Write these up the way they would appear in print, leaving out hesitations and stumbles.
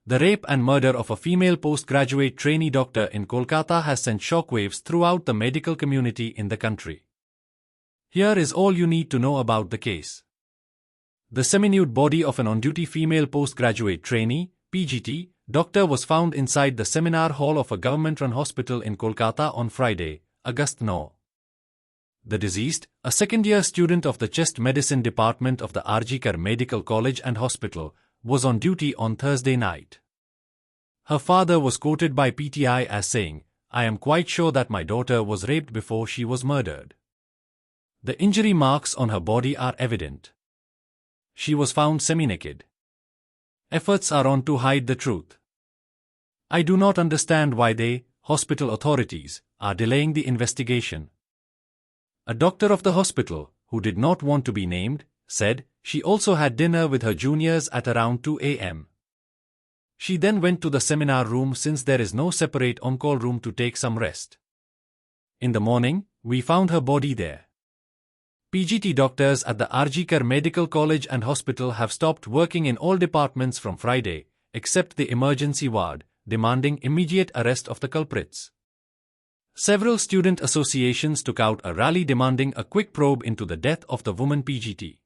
The rape and murder of a female postgraduate trainee doctor in Kolkata has sent shockwaves throughout the medical community in the country. Here is all you need to know about the case. The semi-nude body of an on-duty female postgraduate trainee, PGT, doctor was found inside the seminar hall of a government-run hospital in Kolkata on Friday, August 9. The deceased, a second-year student of the chest medicine department of the RG Medical College and Hospital, was on duty on Thursday night. Her father was quoted by PTI as saying, "I am quite sure that my daughter was raped before she was murdered. The injury marks on her body are evident. She was found semi-naked. Efforts are on to hide the truth. I do not understand why they, hospital authorities, are delaying the investigation." A doctor of the hospital, who did not want to be named, said she also had dinner with her juniors at around 2 a.m. She then went to the seminar room since there is no separate on-call room to take some rest. In the morning, we found her body there. PGT doctors at the RG Medical College and Hospital have stopped working in all departments from Friday, except the emergency ward, demanding immediate arrest of the culprits. Several student associations took out a rally demanding a quick probe into the death of the woman PGT.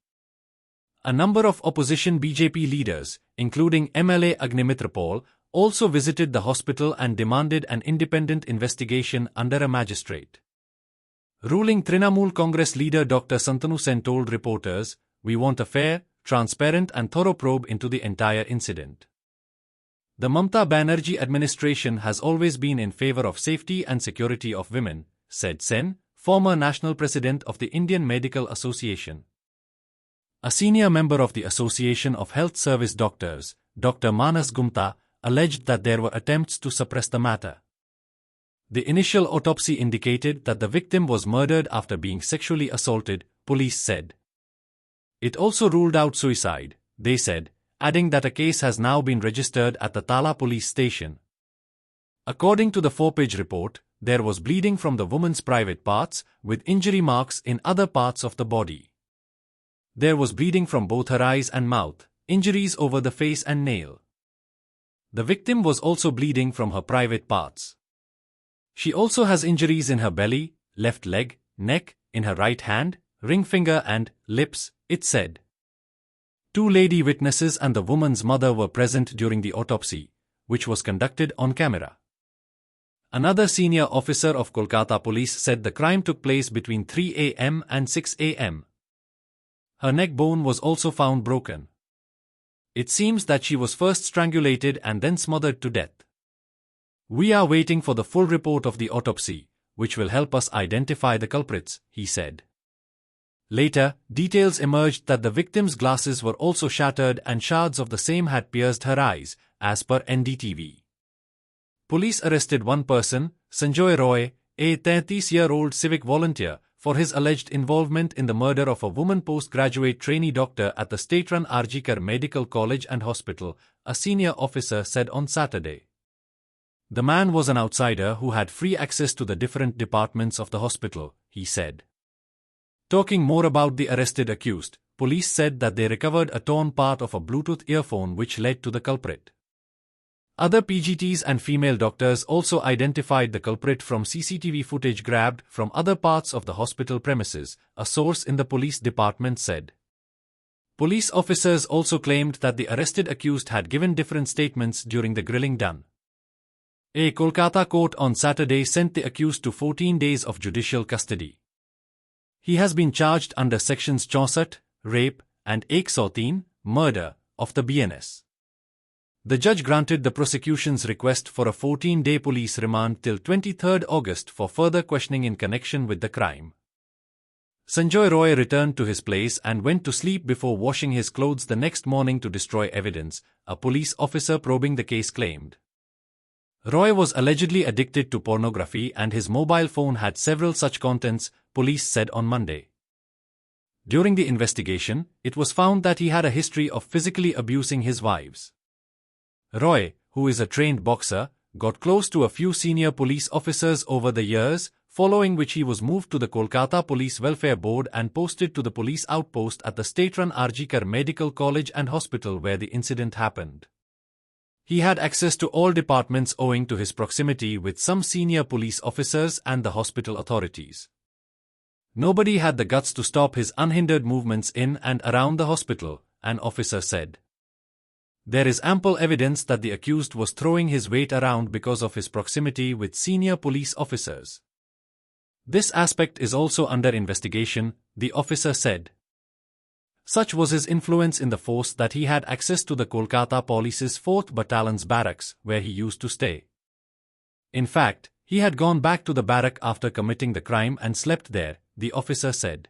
A number of opposition BJP leaders, including MLA Agnimitra Paul, also visited the hospital and demanded an independent investigation under a magistrate. Ruling Trinamool Congress leader Dr. Santanu Sen told reporters, "We want a fair, transparent and thorough probe into the entire incident." The Mamata Banerjee administration has always been in favor of safety and security of women, said Sen, former national president of the Indian Medical Association. A senior member of the Association of Health Service Doctors, Dr. Manas Gupta, alleged that there were attempts to suppress the matter. The initial autopsy indicated that the victim was murdered after being sexually assaulted, police said. It also ruled out suicide, they said, adding that a case has now been registered at the Tala police station. According to the 4-page report, there was bleeding from the woman's private parts, with injury marks in other parts of the body. There was bleeding from both her eyes and mouth, injuries over the face and nail. The victim was also bleeding from her private parts. She also has injuries in her belly, left leg, neck, in her right hand, ring finger and lips, it said. 2 lady witnesses and the woman's mother were present during the autopsy, which was conducted on camera. Another senior officer of Kolkata police said the crime took place between 3 a.m. and 6 a.m. Her neck bone was also found broken. It seems that she was first strangulated and then smothered to death. We are waiting for the full report of the autopsy, which will help us identify the culprits, he said. Later, details emerged that the victim's glasses were also shattered and shards of the same had pierced her eyes, as per NDTV. Police arrested one person, Sanjoy Roy, a 33-year-old civic volunteer, for his alleged involvement in the murder of a woman postgraduate trainee doctor at the state-run RG Medical College and Hospital, a senior officer said on Saturday. The man was an outsider who had free access to the different departments of the hospital, he said. Talking more about the arrested accused, police said that they recovered a torn part of a Bluetooth earphone which led to the culprit. Other PGTs and female doctors also identified the culprit from CCTV footage grabbed from other parts of the hospital premises, a source in the police department said. Police officers also claimed that the arrested accused had given different statements during the grilling done. A Kolkata court on Saturday sent the accused to 14 days of judicial custody. He has been charged under sections 64, rape, and 113, murder, of the BNS. The judge granted the prosecution's request for a 14-day police remand till 23 August for further questioning in connection with the crime. Sanjoy Roy returned to his place and went to sleep before washing his clothes the next morning to destroy evidence, a police officer probing the case claimed. Roy was allegedly addicted to pornography and his mobile phone had several such contents, police said on Monday. During the investigation, it was found that he had a history of physically abusing his wives. Roy, who is a trained boxer, got close to a few senior police officers over the years, following which he was moved to the Kolkata Police Welfare Board and posted to the police outpost at the state-run RG Medical College and Hospital where the incident happened. He had access to all departments owing to his proximity with some senior police officers and the hospital authorities. Nobody had the guts to stop his unhindered movements in and around the hospital, an officer said. There is ample evidence that the accused was throwing his weight around because of his proximity with senior police officers. This aspect is also under investigation, the officer said. Such was his influence in the force that he had access to the Kolkata Police's 4th Battalion's barracks, where he used to stay. In fact, he had gone back to the barrack after committing the crime and slept there, the officer said.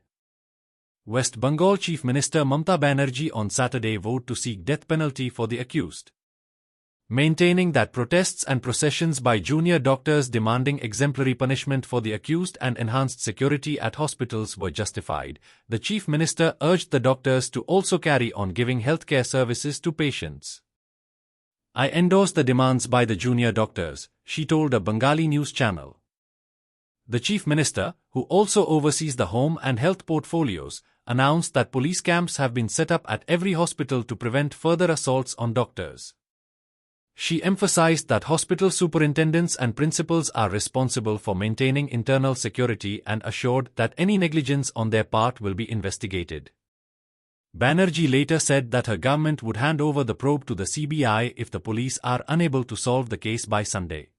West Bengal Chief Minister Mamata Banerjee on Saturday vowed to seek death penalty for the accused. Maintaining that protests and processions by junior doctors demanding exemplary punishment for the accused and enhanced security at hospitals were justified, the Chief Minister urged the doctors to also carry on giving healthcare services to patients. I endorse the demands by the junior doctors, she told a Bengali news channel. The Chief Minister, who also oversees the home and health portfolios, announced that police camps have been set up at every hospital to prevent further assaults on doctors. She emphasized that hospital superintendents and principals are responsible for maintaining internal security and assured that any negligence on their part will be investigated. Banerjee later said that her government would hand over the probe to the CBI if the police are unable to solve the case by Sunday.